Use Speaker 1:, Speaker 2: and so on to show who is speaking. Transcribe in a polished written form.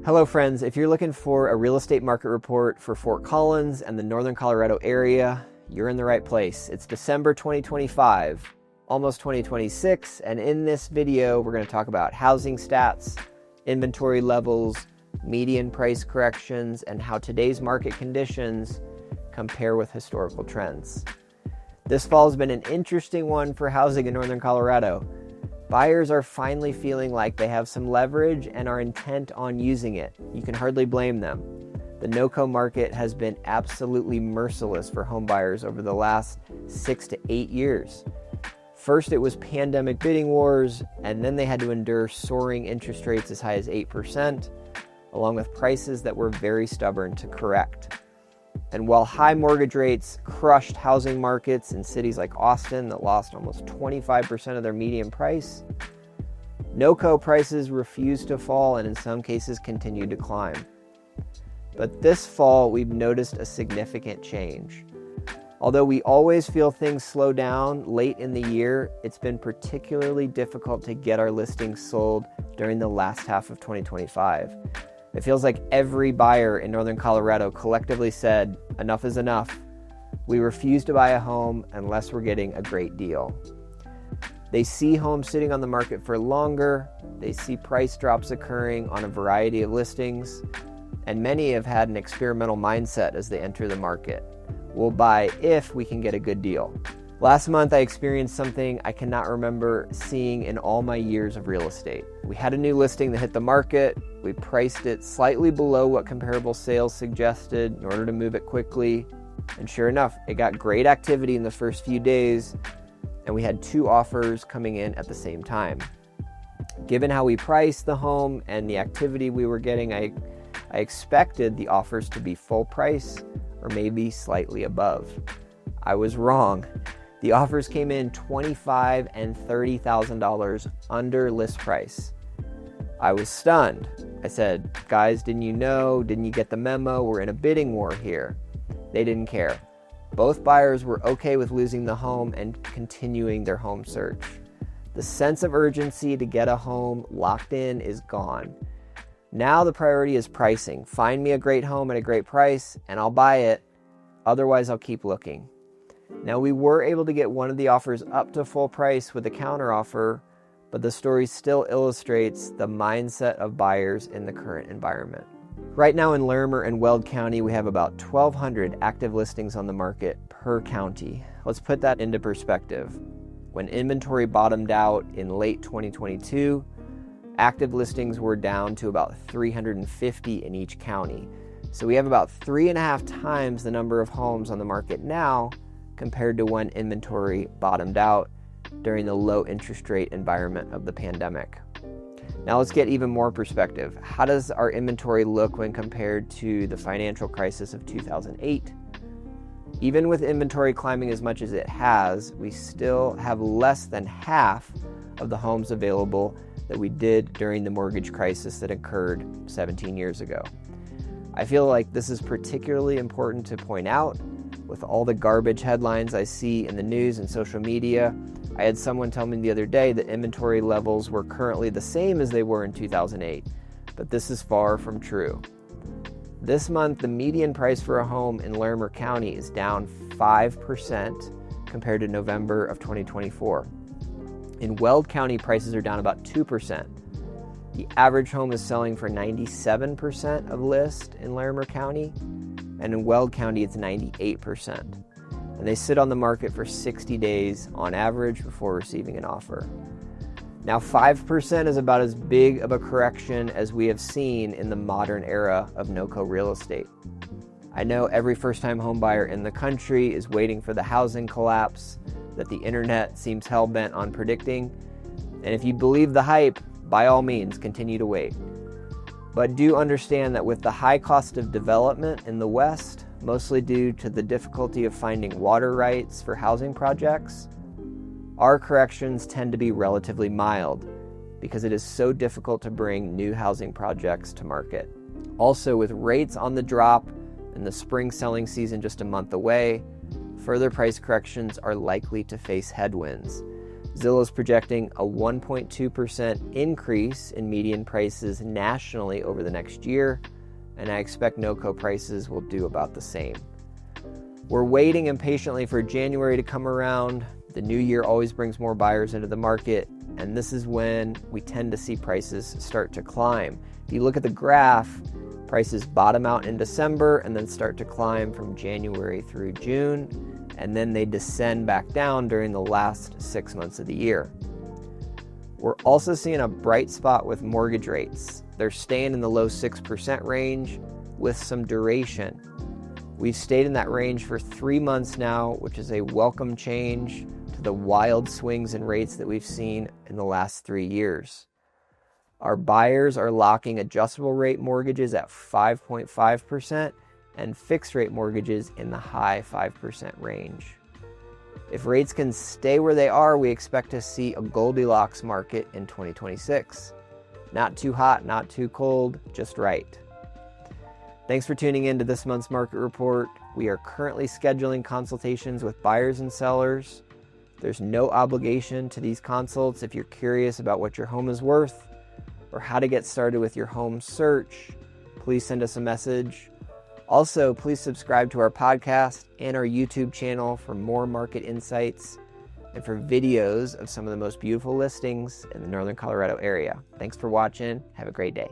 Speaker 1: Hello friends, if you're looking for a real estate market report for Fort Collins and the Northern Colorado area, you're in the right place. It's December 2025, almost 2026, and in this video we're going to talk about housing stats, inventory levels, median price corrections, and how today's market conditions compare with historical trends. This fall has been an interesting one for housing in Northern Colorado. Buyers are finally feeling like they have some leverage and are intent on using it. You can hardly blame them. The NoCo market has been absolutely merciless for home buyers over the last 6 to 8 years. First it was pandemic bidding wars, and then they had to endure soaring interest rates as high as 8%, along with prices that were very stubborn to correct. And while high mortgage rates crushed housing markets in cities like Austin that lost almost 25% of their median price, NoCo prices refused to fall and in some cases continued to climb. But this fall, we've noticed a significant change. Although we always feel things slow down late in the year, it's been particularly difficult to get our listings sold during the last half of 2025. It feels like every buyer in Northern Colorado collectively said, enough is enough. We refuse to buy a home unless we're getting a great deal. They see homes sitting on the market for longer, they see price drops occurring on a variety of listings, and many have had an experimental mindset as they enter the market. We'll buy if we can get a good deal. Last month, I experienced something I cannot remember seeing in all my years of real estate. We had a new listing that hit the market. We priced it slightly below what comparable sales suggested in order to move it quickly. And sure enough, it got great activity in the first few days, and we had 2 offers coming in at the same time. Given how we priced the home and the activity we were getting, I expected the offers to be full price or maybe slightly above. I was wrong. The offers came in $25,000 and $30,000 under list price. I was stunned. I said, guys, didn't you know? Didn't you get the memo? We're in a bidding war here. They didn't care. Both buyers were okay with losing the home and continuing their home search. The sense of urgency to get a home locked in is gone. Now the priority is pricing. Find me a great home at a great price and I'll buy it. Otherwise, I'll keep looking. Now, we were able to get one of the offers up to full price with a counteroffer, but the story still illustrates the mindset of buyers in the current environment. Right now in Larimer and Weld County, we have about 1,200 active listings on the market per county. Let's put that into perspective. When inventory bottomed out in late 2022, active listings were down to about 350 in each county. So we have about 3.5 times the number of homes on the market now compared to when inventory bottomed out during the low interest rate environment of the pandemic. Now let's get even more perspective. How does our inventory look when compared to the financial crisis of 2008? Even with inventory climbing as much as it has, we still have less than half of the homes available that we did during the mortgage crisis that occurred 17 years ago. I feel like this is particularly important to point out. With all the garbage headlines I see in the news and social media, I had someone tell me the other day that inventory levels were currently the same as they were in 2008, but this is far from true. This month, the median price for a home in Larimer County is down 5% compared to November of 2024. In Weld County, prices are down about 2%. The average home is selling for 97% of list in Larimer County, and in Weld County it's 98%. And they sit on the market for 60 days on average before receiving an offer. Now 5% is about as big of a correction as we have seen in the modern era of NoCo real estate. I know every first-time home buyer in the country is waiting for the housing collapse that the internet seems hell-bent on predicting. And if you believe the hype, by all means, continue to wait. But do understand that with the high cost of development in the West, mostly due to the difficulty of finding water rights for housing projects, our corrections tend to be relatively mild because it is so difficult to bring new housing projects to market. Also, with rates on the drop and the spring selling season just a month away, further price corrections are likely to face headwinds. Zillow's projecting a 1.2% increase in median prices nationally over the next year, and I expect NoCo prices will do about the same. We're waiting impatiently for January to come around. The new year always brings more buyers into the market, and this is when we tend to see prices start to climb. If you look at the graph, prices bottom out in December and then start to climb from January through June, and then they descend back down during the last 6 months of the year. We're also seeing a bright spot with mortgage rates. They're staying in the low 6% range with some duration. We've stayed in that range for 3 months now, which is a welcome change to the wild swings in rates that we've seen in the last 3 years. Our buyers are locking adjustable rate mortgages at 5.5% and fixed rate mortgages in the high 5% range. If rates can stay where they are, we expect to see a Goldilocks market in 2026. Not too hot, not too cold, just right. Thanks for tuning in to this month's market report. We are currently scheduling consultations with buyers and sellers. There's no obligation to these consults. If you're curious about what your home is worth or how to get started with your home search, please send us a message. Also, please subscribe to our podcast and our YouTube channel for more market insights and for videos of some of the most beautiful listings in the Northern Colorado area. Thanks for watching. Have a great day.